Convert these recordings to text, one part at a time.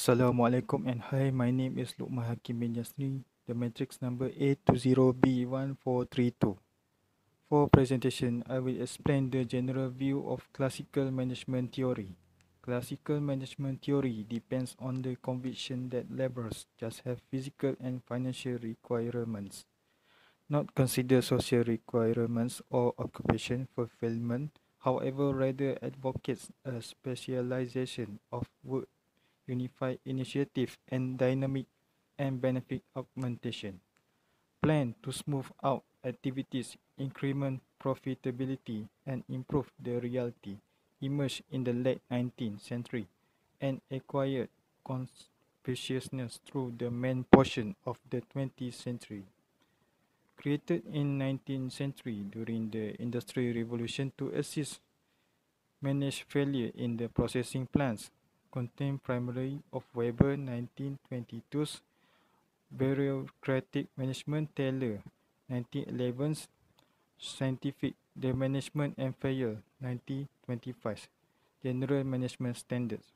Assalamualaikum and hi, my name is LUQMAN HAKIM bin JASNI, the matrix number A20B1432. For presentation, I will explain the general view of classical management theory. Classical management theory depends on the conviction that laborers just have physical and financial requirements, not consider social requirements or occupation fulfillment, however rather advocates a specialization of work, unified initiative and dynamic and benefit augmentation. Plan to smooth out activities, increment profitability and improve the reality emerged in the late 19th century and acquired consciousness through the main portion of the 20th century. Created in 19th century during the Industrial Revolution to assist manage failure in the processing plants, contain primarily of Weber 1922's bureaucratic management, Taylor 1911's scientific the management and failure 1925's general management standards.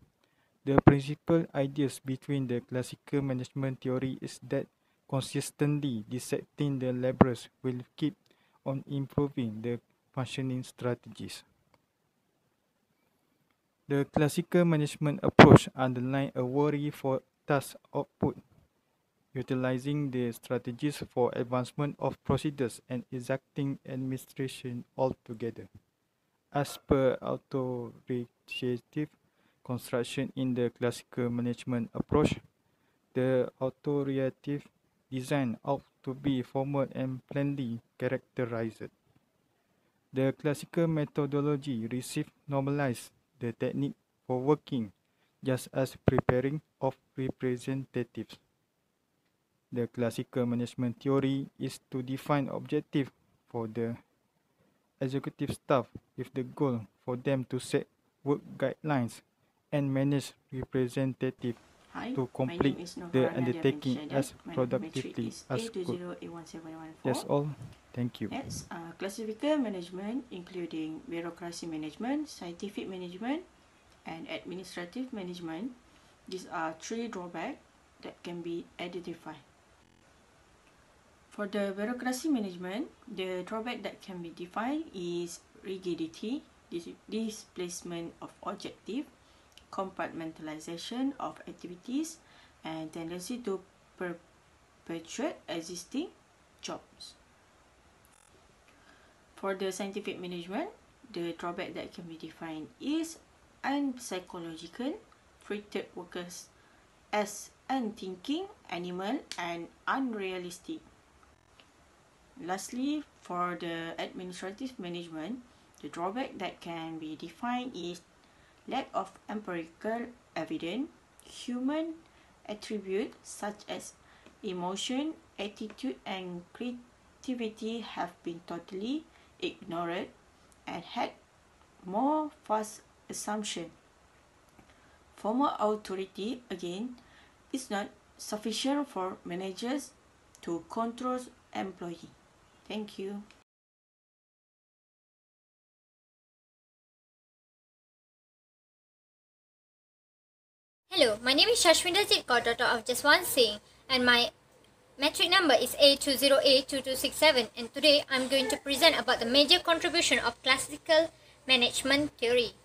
The principal ideas between the classical management theory is that consistently dissecting the laborers will keep on improving the functioning strategies. The classical management approach underlines a worry for task output, utilizing the strategies for advancement of procedures and exacting administration altogether. As per authoritative construction in the classical management approach, the authoritative design ought to be formal and plainly characterized. The classical methodology received normalized the technique for working just as preparing of representatives. The classical management theory is to define objective for the executive staff with the goal for them to set work guidelines and manage representatives to complete the undertaking as productively as good. That's all. Thank you. Next, classical management, including bureaucracy management, scientific management, and administrative management. These are three drawbacks that can be identified. For the bureaucracy management, the drawback that can be defined is rigidity, displacement of objective, compartmentalization of activities, and tendency to perpetuate existing jobs. For the scientific management, the drawback that can be defined is unpsychological, treated workers as unthinking animal and unrealistic. Lastly, for the administrative management, the drawback that can be defined is lack of empirical evidence, human attributes such as emotion, attitude, and creativity have been totally ignored and had more false assumption. Formal authority, again, is not sufficient for managers to control employees. Thank you. Hello, my name is SHAHIDAN, daughter of JASWANT SINGH, and my metric number is A20A2267, and today I'm going to present about the major contribution of classical management theory.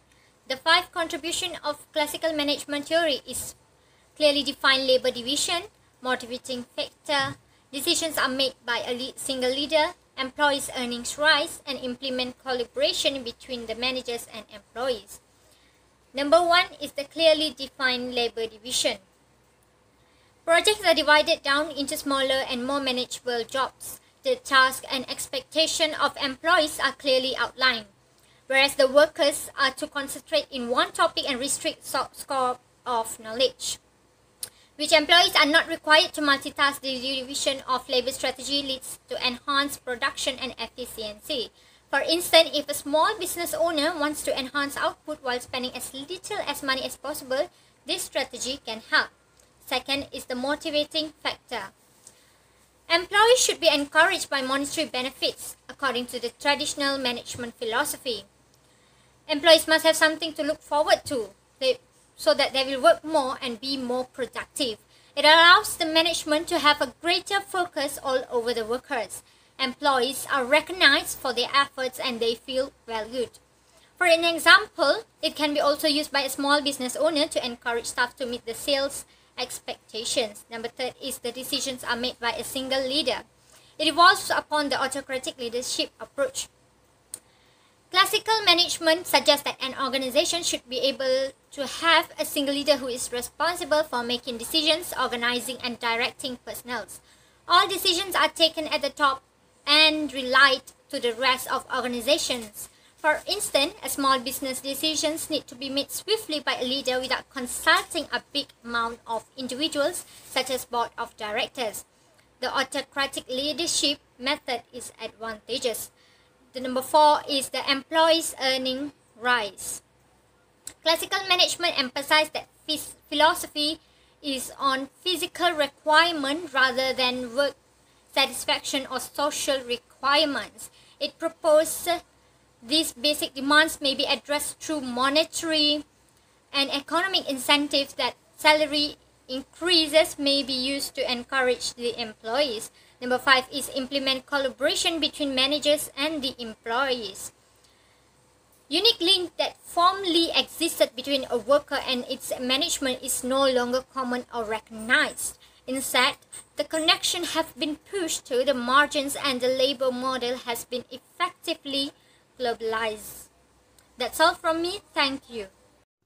The 5 contribution of classical management theory is clearly defined labor division, motivating factor, decisions are made by a single leader, employees' earnings rise, and implement collaboration between the managers and employees. Number 1 is the clearly defined labor division. Projects are divided down into smaller and more manageable jobs. The task and expectation of employees are clearly outlined, whereas the workers are to concentrate in one topic and restrict scope of knowledge. Which employees are not required to multitask. The division of labor strategy leads to enhanced production and efficiency. For instance, if a small business owner wants to enhance output while spending as little as money as possible, this strategy can help. Second is the motivating factor. Employees should be encouraged by monetary benefits according to the traditional management philosophy. Employees must have something to look forward to. They so that they will work more and be more productive. It allows the management to have a greater focus all over the workers. Employees are recognized for their efforts and they feel valued. For an example, it can be also used by a small business owner to encourage staff to meet the sales expectations. Number 3 is the decisions are made by a single leader. It evolves upon the autocratic leadership approach. Classical management suggests that an organization should be able to have a single leader who is responsible for making decisions, organizing and directing personnel. All decisions are taken at the top and relied to the rest of organizations. For instance, a small business decisions need to be made swiftly by a leader without consulting a big amount of individuals, such as board of directors. The autocratic leadership method is advantageous. The number 4 is the employees' earning rise. Classical management emphasizes that philosophy is on physical requirement rather than work satisfaction or social requirements. It proposes these basic demands may be addressed through monetary and economic incentives, that salary increases may be used to encourage the employees. Number 5 is implement collaboration between managers and the employees. Unique link that formerly existed between a worker and its management is no longer common or recognized. Instead, the connection has been pushed to the margins and the labor model has been effectively globalized. That's all from me. Thank you.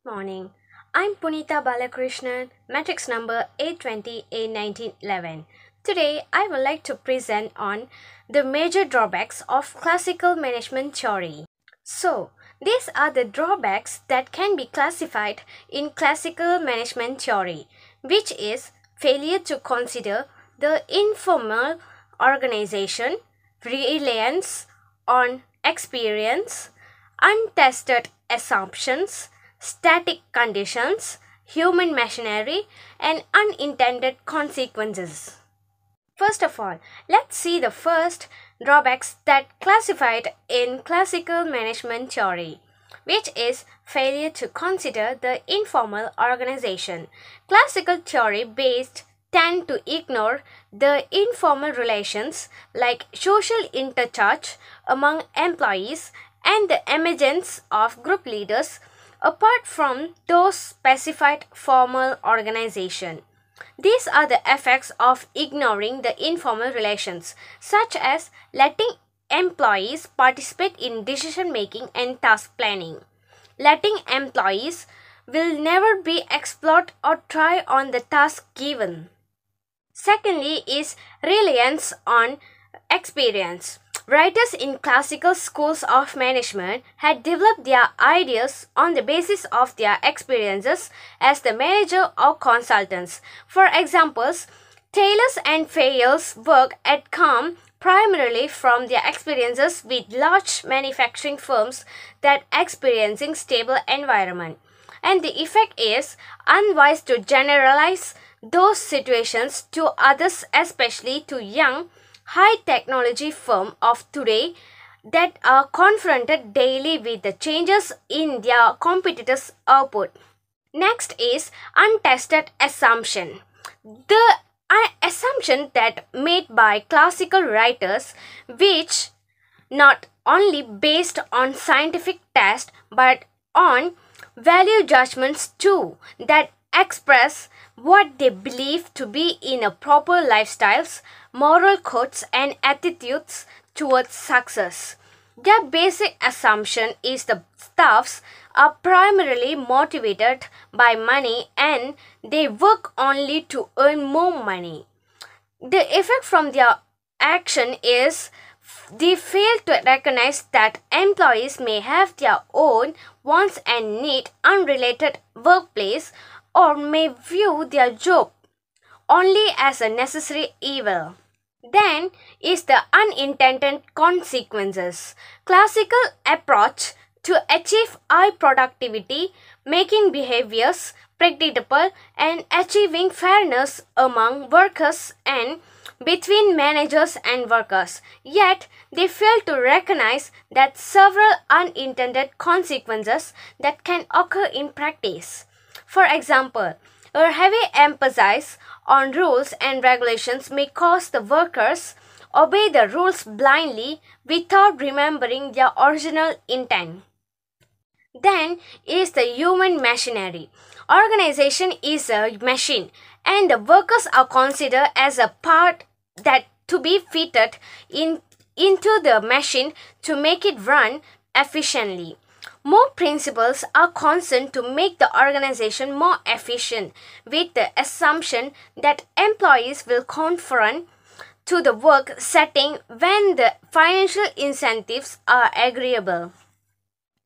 Morning. I'm Punitha Balakrishnan, matrix number A20A1911. Today, I would like to present on the major drawbacks of classical management theory. So, these are the drawbacks that can be classified in classical management theory, which is failure to consider the informal organization, reliance on experience, untested assumptions, static conditions, human machinery, and unintended consequences. First of all, let's see the first drawbacks that classified in classical management theory, which is failure to consider the informal organization. Classical theory based tend to ignore the informal relations like social interchange among employees and the emergence of group leaders apart from those specified formal organization. These are the effects of ignoring the informal relations, such as letting employees participate in decision making and task planning. Letting employees will never be explored or try on the task given. Secondly is reliance on experience. Writers in classical schools of management had developed their ideas on the basis of their experiences as the manager or consultants. For examples, Taylor's and Fayol's work had come primarily from their experiences with large manufacturing firms that experiencing stable environment. And the effect is unwise to generalize those situations to others, especially to young high technology firms of today that are confronted daily with the changes in their competitors' output. Next is untested assumption. The assumption that made by classical writers, which not only based on scientific tests but on value judgments too, that express what they believe to be in a proper lifestyles, moral codes and attitudes towards success. Their basic assumption is the staffs are primarily motivated by money and they work only to earn more money. The effect from their action is they fail to recognize that employees may have their own wants and need unrelated workplace or may view their job only as a necessary evil. Then is the unintended consequences. Classical approach to achieve high productivity, making behaviors predictable and achieving fairness among workers and between managers and workers. Yet, they fail to recognize that several unintended consequences that can occur in practice. For example, a heavy emphasis on rules and regulations may cause the workers obey the rules blindly without remembering their original intent. Then is the human machinery. Organization is a machine and the workers are considered as a part that to be fitted into the machine to make it run efficiently. More principles are concerned to make the organization more efficient with the assumption that employees will conform to the work setting when the financial incentives are agreeable.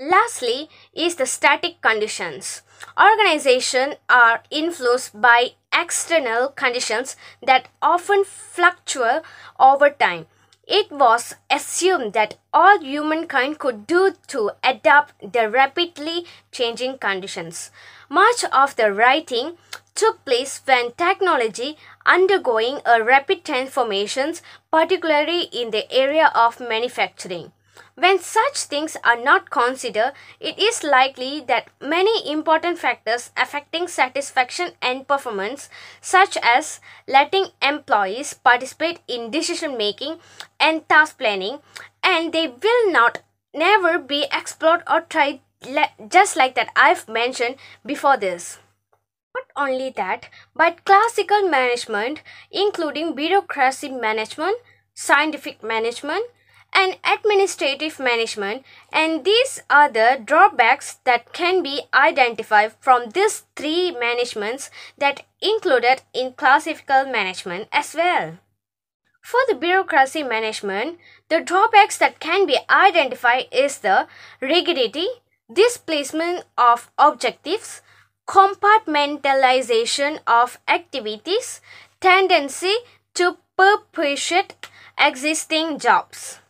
Lastly is the static conditions. Organizations are influenced by external conditions that often fluctuate over time. It was assumed that all humankind could do to adapt the rapidly changing conditions. Much of the writing took place when technology undergoing a rapid transformations, particularly in the area of manufacturing. When such things are not considered, it is likely that many important factors affecting satisfaction and performance, such as letting employees participate in decision making and task planning, and they will never be explored or tried, just like that I've mentioned before this. Not only that, but classical management, including bureaucracy management, scientific management, and administrative management, and these are the drawbacks that can be identified from these three managements that included in classical management as well. For the bureaucracy management, the drawbacks that can be identified is the rigidity, displacement of objectives, compartmentalization of activities, tendency to perpetuate existing jobs.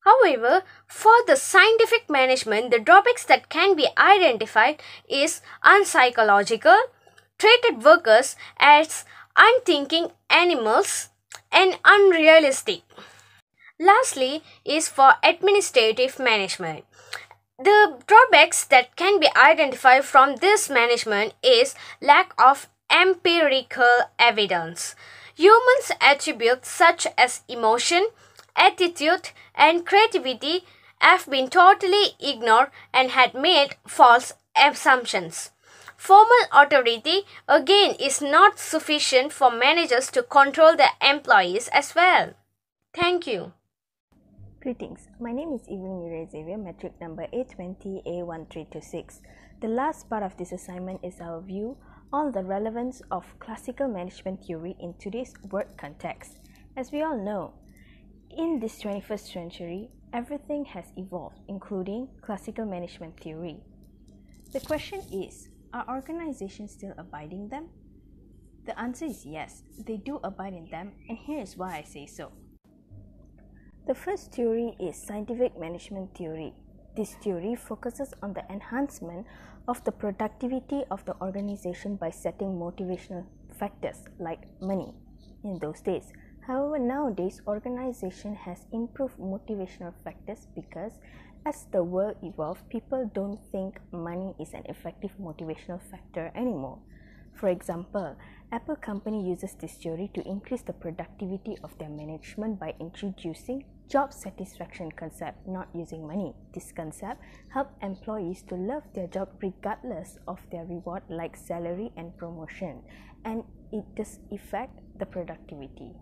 However, for the scientific management, the drawbacks that can be identified is unpsychological, treated workers as unthinking animals, and unrealistic. Lastly is for administrative management. The drawbacks that can be identified from this management is lack of empirical evidence. Humans' attributes such as emotion, attitude, and creativity have been totally ignored and had made false assumptions. Formal authority again is not sufficient for managers to control their employees as well. Thank you. Greetings, my name is EVELEEN XAVIER, metric number A20A1326. The last part of this assignment is our view on the relevance of classical management theory in today's work context. As we all know, in this 21st century, everything has evolved, including classical management theory. The question is, are organizations still abiding them? The answer is yes, they do abide in them, and here is why I say so. The first theory is scientific management theory. This theory focuses on the enhancement of the productivity of the organization by setting motivational factors like money in those days. However, nowadays, organization has improved motivational factors because as the world evolves, people don't think money is an effective motivational factor anymore. For example, Apple company uses this theory to increase the productivity of their management by introducing job satisfaction concept, not using money. This concept helps employees to love their job regardless of their reward like salary and promotion, and it does affect the productivity.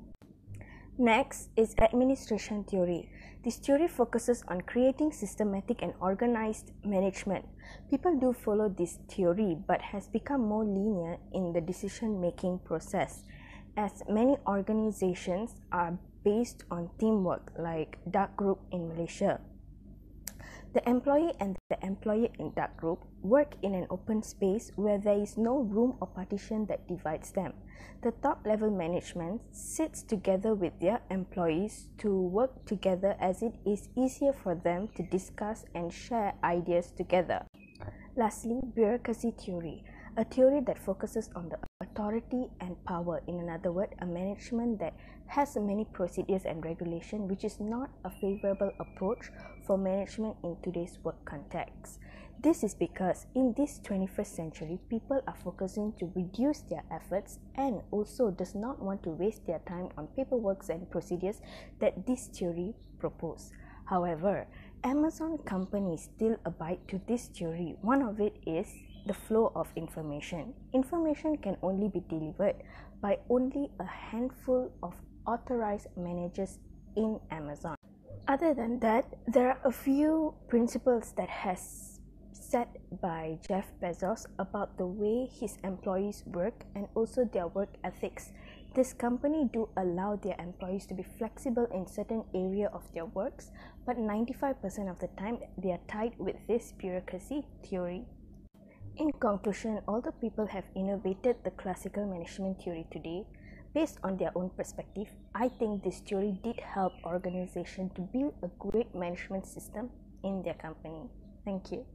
Next is administration theory. This theory focuses on creating systematic and organized management. People do follow this theory but has become more linear in the decision-making process, as many organizations are based on teamwork like dark group in Malaysia. The employee and the employer in dark group work in an open space where there is no room or partition that divides them. The top level management sits together with their employees to work together as it is easier for them to discuss and share ideas together. Lastly, bureaucracy theory, a theory that focuses on the authority and power. In another word, a management that has many procedures and regulations, which is not a favorable approach for management in today's work context. This is because in this 21st century, people are focusing to reduce their efforts and also does not want to waste their time on paperwork and procedures that this theory proposes. However, Amazon companies still abide to this theory. One of it is the flow of information. Information can only be delivered by only a handful of authorized managers in Amazon. Other than that, there are a few principles that has set by Jeff Bezos about the way his employees work and also their work ethics. This company do allow their employees to be flexible in certain area of their works, but 95% of the time they are tied with this bureaucracy theory. In conclusion, although people have innovated the classical management theory today, based on their own perspective, I think this theory did help organizations to build a great management system in their company. Thank you.